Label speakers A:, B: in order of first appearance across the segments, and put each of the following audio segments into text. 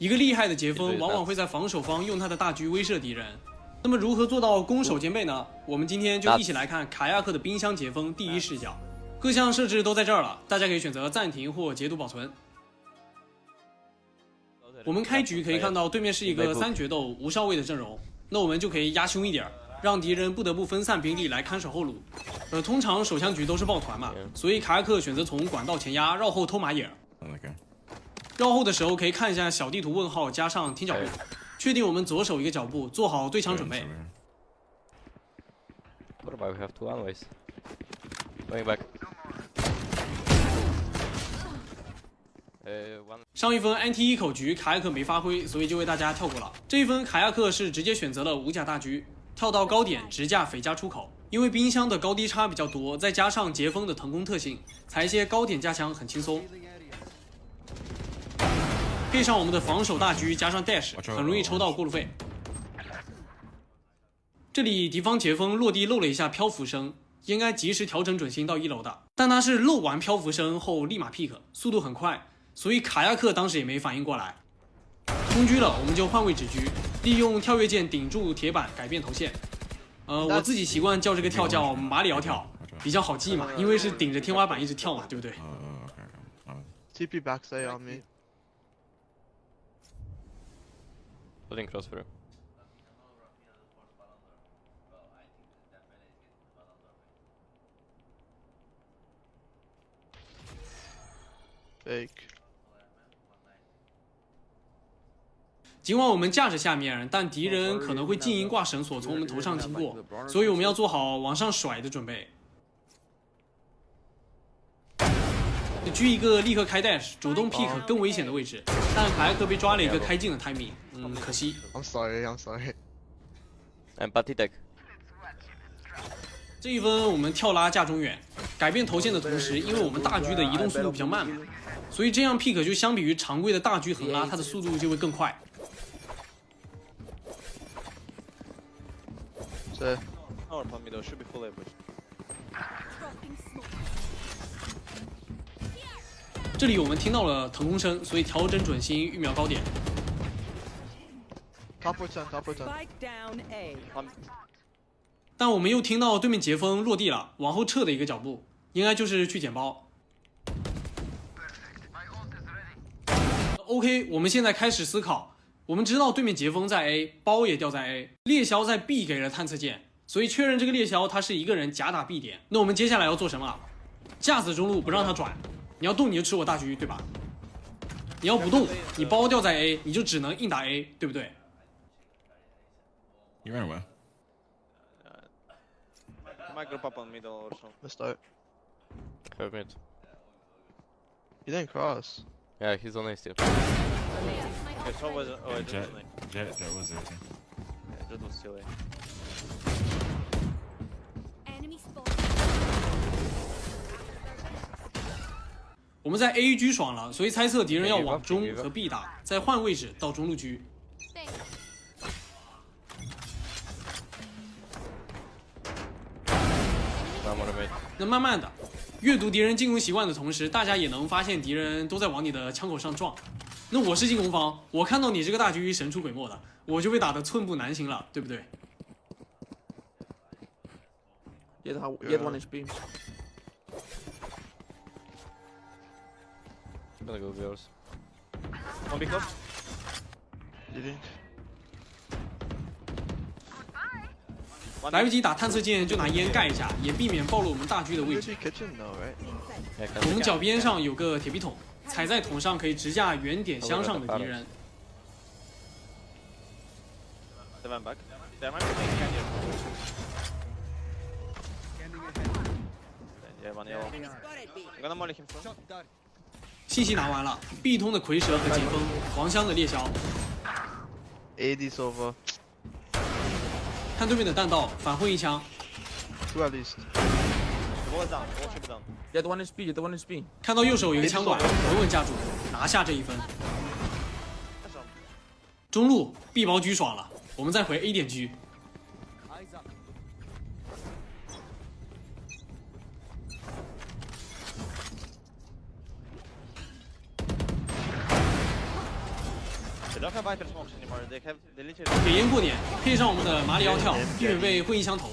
A: 一个厉害的截锋往往会在防守方用他的大狙威慑敌人。那么如何做到攻守兼备呢？我们今天就一起来看卡亚克的冰箱截锋第一视角。各项设置都在这儿了，大家可以选择暂停或截图保存。我们开局可以看到对面是一个3决斗无少尉的阵容，那我们就可以压凶一点，让敌人不得不分散兵力来看守后路。通常手枪局都是抱团嘛，所以卡亚克选择从管道前压，绕后偷马眼。绕后的时候可以看一下小地图问号加上听脚步，确定我们左手一个脚步，做好对枪准备。上一分 NT1 口局卡亚克没发挥，所以就为大家跳过了。这一分卡亚克是直接选择了无甲大狙，跳到高点直架匪家出口。因为冰箱的高低差比较多，再加上截锋的腾空特性，踩一些高点架枪很轻松。配上我们的防守大狙加上 dash， 很容易抽到过路费。这里敌方截锋落地漏了一下漂浮声，应该及时调整准心到1楼的，但他是漏完漂浮声后立马 pick， 速度很快，所以卡亚克当时也没反应过来。空狙了，我们就换位置狙，利用跳跃键顶住铁板改变头线。我自己习惯叫这个跳叫马里奥跳，比较好记嘛，因为是顶着天花板一直跳嘛，对不对
B: ？TP backside on me.
C: Holding cross for you.
B: Fake.
A: 尽管我们架着下面，但敌人可能会静音挂绳索从我们头上经过，所以我们要做好往上甩的准备。狙一个立刻开 dash， 主动 pick 更危险的位置，但卡亚克被抓了一个开镜的 timing， 可惜。
B: I'm sorry.
C: I'm party tech.
A: 这一分我们跳拉架中远，改变头线的同时，因为我们大狙的移动速度比较慢嘛，所以这样 pick 就相比于常规的大狙横拉，它的速度就会更快。这里我们听到了腾空声，所以调整准心，预瞄高点。
B: Top return.
A: 但我们又听到对面截锋落地了，往后撤的一个脚步，应该就是去捡包。OK， 我们现在开始思考。我们知道对面截锋在 A， 包也掉在 A， 猎枭在 B 给了探测键，所以确认这个猎枭他是一个人假打 B 点。那我们接下来要做什么？架死中路不让他转，你要动你就吃我大狙，对吧？你要不动，你包掉在 A， 你就只能硬打 A， 对不对？
D: You ran away.
E: Might group up on middle or something.
B: Let's start.
C: Have mid.
B: He didn't cross.
C: Yeah, he's on A still.
E: Okay, so was oh, it
D: Jet,
E: was like
D: Jet was there too.
E: yeah, Jet was still A.
F: Enemy spot.
A: 我们在 A 狙爽了，所以猜测敌人要往中和 B 打，再换位置到中路狙。那慢慢的，阅读敌人进攻习惯的同时，大家也能发现敌人都在往你的枪口上撞。那我是进攻方，我看到你这个大狙神出鬼没的，我就被打得寸步难行了，对不对？
G: You had one HP.
C: Gonna go girls.
E: One big close.
B: Leading.
A: 来不及打探测键就拿烟盖一下，也避免暴露我们大狙的位置。
B: Kitchen though, right?
C: Yeah,
A: 我们脚边上有个铁皮桶，踩在桶上可以直架远点相上的敌人。
E: They went back. They might be taking canyon. Yeah, one yellow. I'm gonna molly him from.
A: 信息拿完了 ，B 通的蝰蛇和截锋，黄香的猎枭。
B: AD's over.
A: 看对面的弹道，反混一枪。
B: Two at least.
E: The wall is down. The wall should be down.
G: You had one HP. You had one HP.
A: 看到右手有一个枪管，稳稳架住，拿下这一分。
E: That's all.
A: 中路 B 包狙爽了，我们再回 A 点狙。
E: They don't have Viper smokes anymore. They literally.
A: 给烟过点，配上我们的马里奥跳，避免被会阴枪投。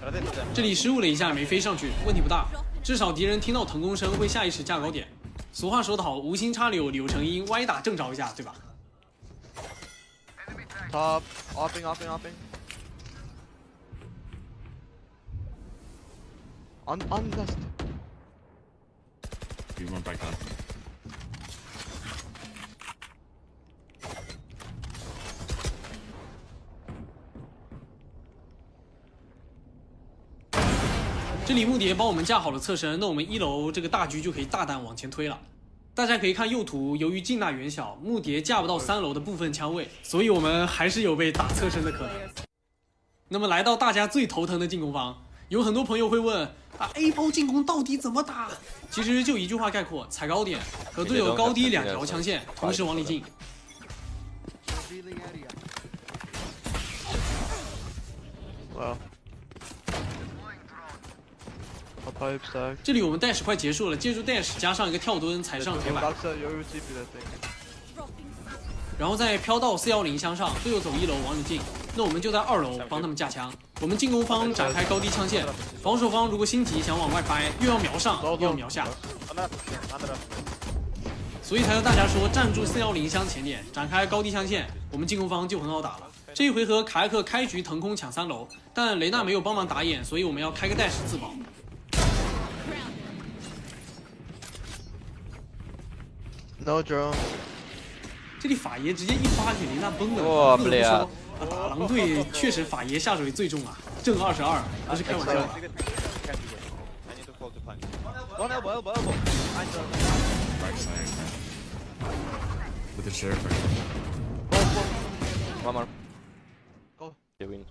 E: Rotate to them.
A: 这里失误了一下，没飞上去，问题不大。至少敌人听到腾空声会下意识架高点。俗话说得好，无心插柳柳成荫，歪打正着一下，对吧？
B: Top. Opping. On left.
D: You run back down.
A: 这里木蝶帮我们架好了侧身，那我们1楼这个大局就可以大胆往前推了。大家可以看右图，由于近大远小，木蝶架不到3楼的部分枪位，所以我们还是有被打侧身的可能。那么来到大家最头疼的进攻方，有很多朋友会问啊 ，A 包进攻到底怎么打？其实就一句话概括：踩高点，和队友高低2条枪线同时往里进。
B: Wow. I'll pipe stack.
A: 这里我们 dash 快结束了，借助 dash 加上一个跳蹲踩上铁板，
B: Backside, you TP that thing.
A: 然后再飘到410箱上，队友走1楼往里进，那我们就在2楼帮他们架枪。我们进攻方展开高低枪线，防守方如果心急想往外掰，又要瞄上又要瞄下，
E: Under.
A: 所以才和大家说站住410箱前点，展开高低枪线，我们进攻方就很好打了。这一回合卡亚克开局腾空抢3楼，但雷娜没有帮忙打眼，所以我们要开个 dash 自保。
B: No drone.
A: 这里法爷直接一发给雷娜崩了，
C: 哇
A: 不得不说，打狼队确实法爷下手也最重啊，正22，不是开玩笑。
E: I need to fall to punch. One elbow.
D: Backside. With the sheriff.
C: One more.
B: Go.
C: They win.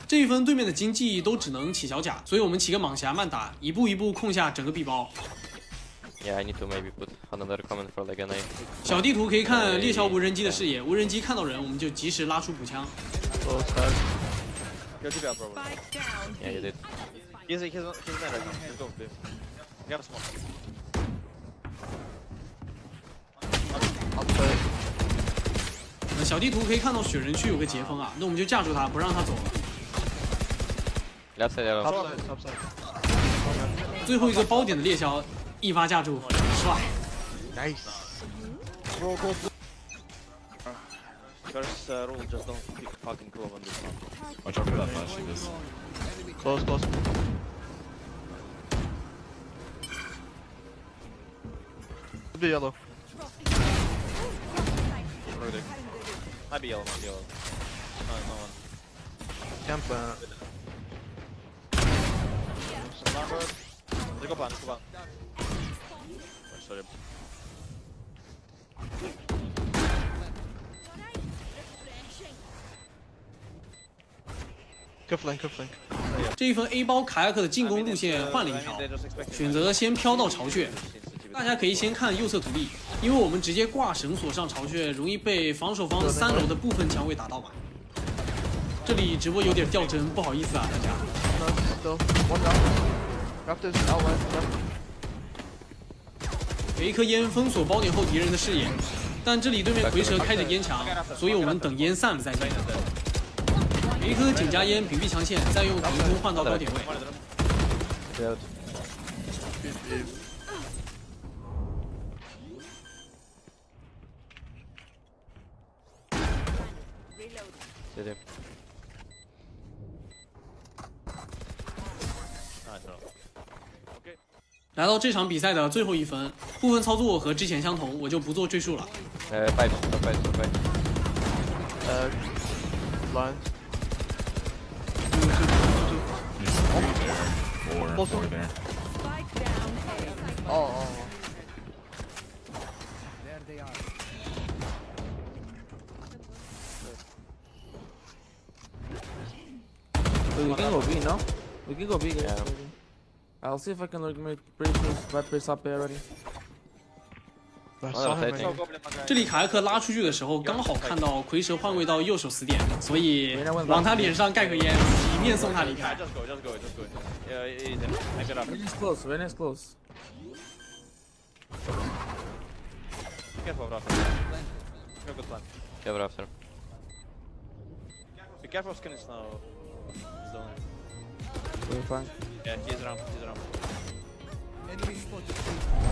A: 这一分对面的经济都只能起小甲，所以我们起个蟒侠慢打，一步一步控下整个 B 包。
C: Yeah, I need to maybe put another comment for like an A.
A: 小地图可以看猎枭无人机的视野，无人机看到人我们就及时拉出补枪。
B: Close stack.
E: Go to bro.
C: Yeah, you did.
E: He's there right now. Let's go, please. We have a smoke.
B: Upside.
A: 小地图可以看到雪人区有个截锋啊，那我们就架住他，不让他走了。
C: Left side arrow.
B: Topside.
A: 最后一个包点的猎枭一发架住，帅！
B: Nice.
E: First rule, just don't pick fucking clove on this one.
D: Watch out for that flash. He does.
B: Close. Could be yellow.
E: Might be yellow. No one.
B: Camp plant.
E: Some number. Let's go ban. Sorry.
B: Good flank.
A: 这一分 A 包卡亚克的进攻路线换了一条，选择先飘到巢穴。大家可以先看右侧土地，因为我们直接挂绳索上巢穴，容易被防守方3楼的部分枪位打到嘛。这里直播有点掉帧，不好意思啊，大家。
B: Still. One round. Raptors out west.
A: 有一颗烟封锁包点后敌人的视野，但这里对面蝰蛇开着烟墙，所以我们等烟散了再进。有一颗井加烟屏蔽枪线，再用腾空换到高点位。
C: They're out. Did him.
E: Nice bro.
A: 来到这场比赛的最后一分，部分操作和之前相同，我就不做赘述了。
C: Pipe.
B: Line.
D: There's 4 there.
B: Oh.
G: Wait, we can go B, no? We can go B, guys.
C: Yeah.
G: I'll see if I can like make breakthroughs. Vipers up there already.
B: I saw him
C: rotating.
B: right
A: 这里卡亚克拉出去的时候，刚好看到蝰蛇换位到右手死点，所以往他脸上盖个烟，体面送他离
E: Yeah,
A: 开。
E: just go. Yeah, easy. Make it up.
G: Very nice close, very nice close.
E: Careful, bro. No good plan.
C: Cover after.
E: Be careful of skin is now. He's down.
G: We're fine.
E: Yeah, he's around. He's around.
F: Enemy spotted.